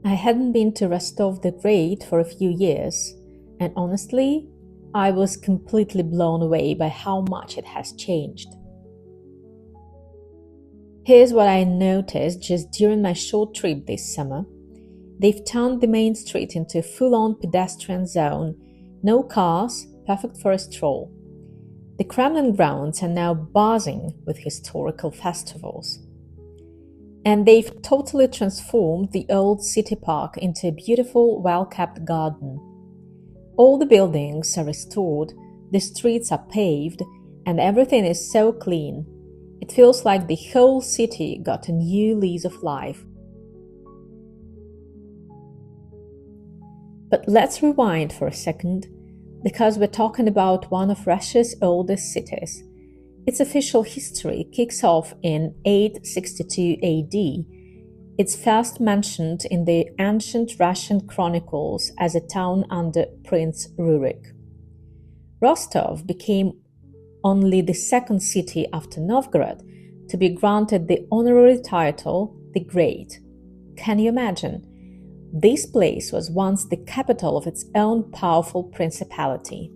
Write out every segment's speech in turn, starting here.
I hadn't been to Rostov the Great for a few years, and honestly, I was completely blown away by how much it has changed. Here's what I noticed just during my short trip this summer. They've turned the main street into a full-on pedestrian zone, no cars, perfect for a stroll. The Kremlin grounds are now buzzing with historical festivals. And they've totally transformed the old city park into a beautiful, well-kept garden. All the buildings are restored, the streets are paved, and everything is so clean. It feels like the whole city got a new lease of life. But let's rewind for a second, because we're talking about one of Russia's oldest cities. Its official history kicks off in 862 AD. It's first mentioned in the ancient Russian chronicles as a town under Prince Rurik. Rostov became only the second city after Novgorod to be granted the honorary title the Great. Can you imagine? This place was once the capital of its own powerful principality.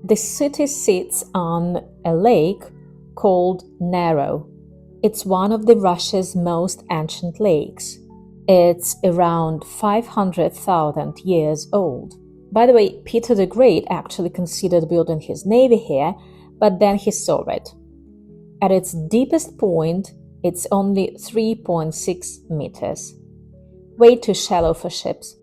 The city sits on a lake called Nero. It's one of the Russia's most ancient lakes. It's around 500,000 years old. By the way, Peter the Great actually considered building his navy here, but then he saw it. At its deepest point, it's only 3.6 meters. Way too shallow for ships.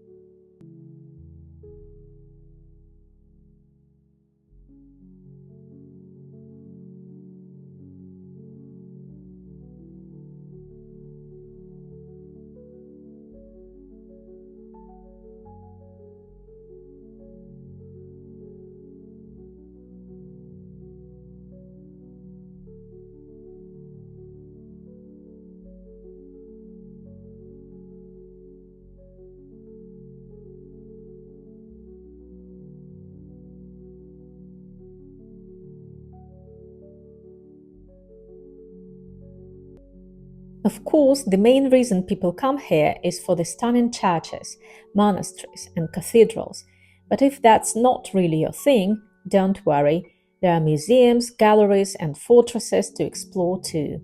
Of course, the main reason people come here is for the stunning churches, monasteries, and cathedrals. But if that's not really your thing, don't worry, there are museums, galleries, and fortresses to explore too.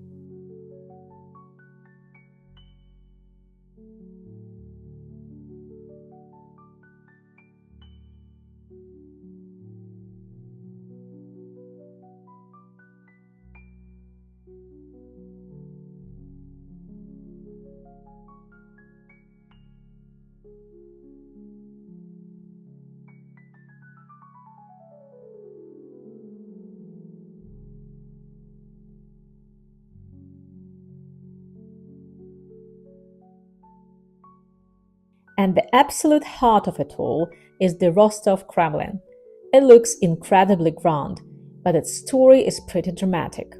And the absolute heart of it all is the Rostov Kremlin. It looks incredibly grand, but its story is pretty dramatic.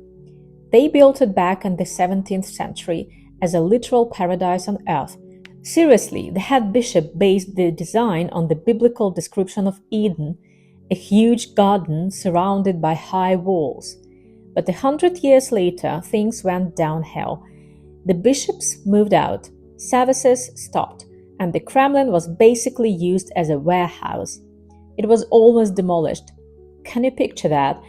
They built it back in the 17th century as a literal paradise on earth. Seriously, the head bishop based the design on the biblical description of Eden, a huge garden surrounded by high walls. But 100 years later, things went downhill. The bishops moved out, services stopped, and the Kremlin was basically used as a warehouse. It was almost demolished. Can you picture that?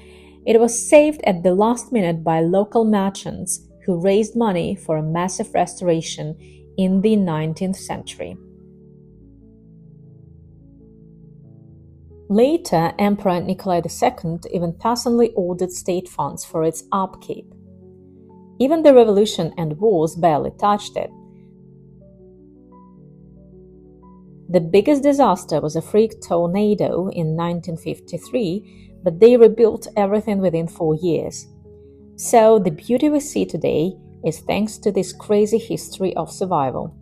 It was saved at the last minute by local merchants who raised money for a massive restoration in the 19th century. Later, Emperor Nikolai II even personally ordered state funds for its upkeep. Even the revolution and wars barely touched it. The biggest disaster was a freak tornado in 1953, but they rebuilt everything within 4 years. So the beauty we see today is thanks to this crazy history of survival.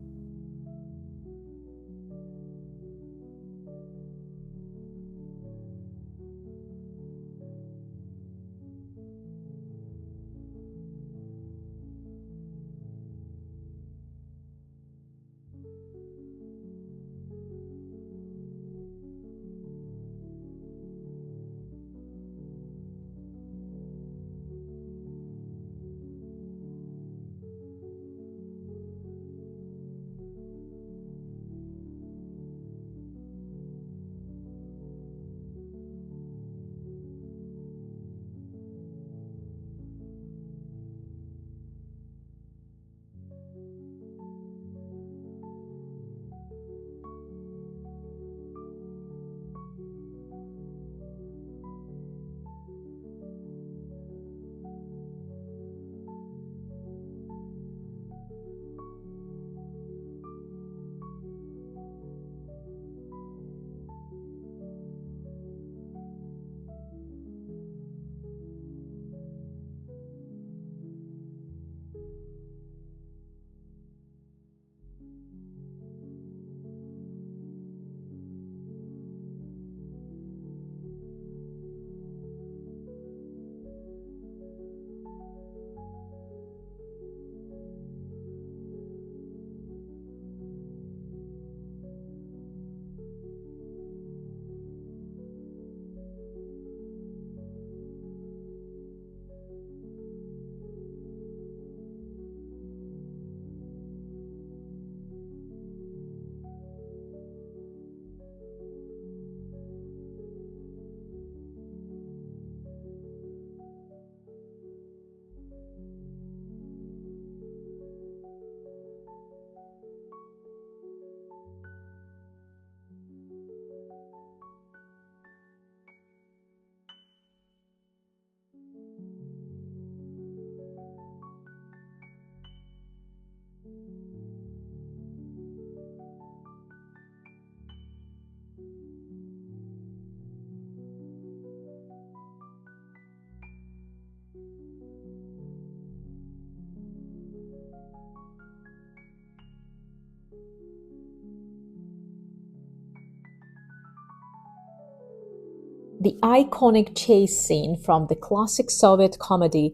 The iconic chase scene from the classic Soviet comedy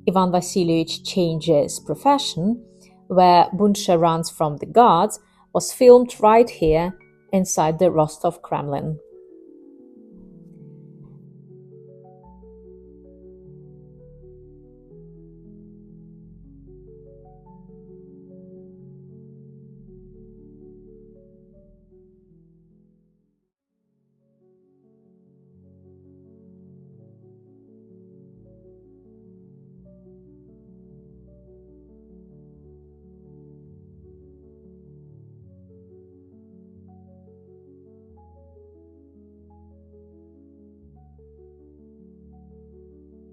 Ivan Vasilievich Changes Profession, where Buncha runs from the guards, was filmed right here inside the Rostov Kremlin.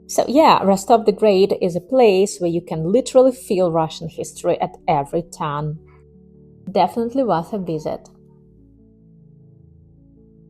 So yeah, Rostov the Great is a place where you can literally feel Russian history at every turn. Definitely worth a visit.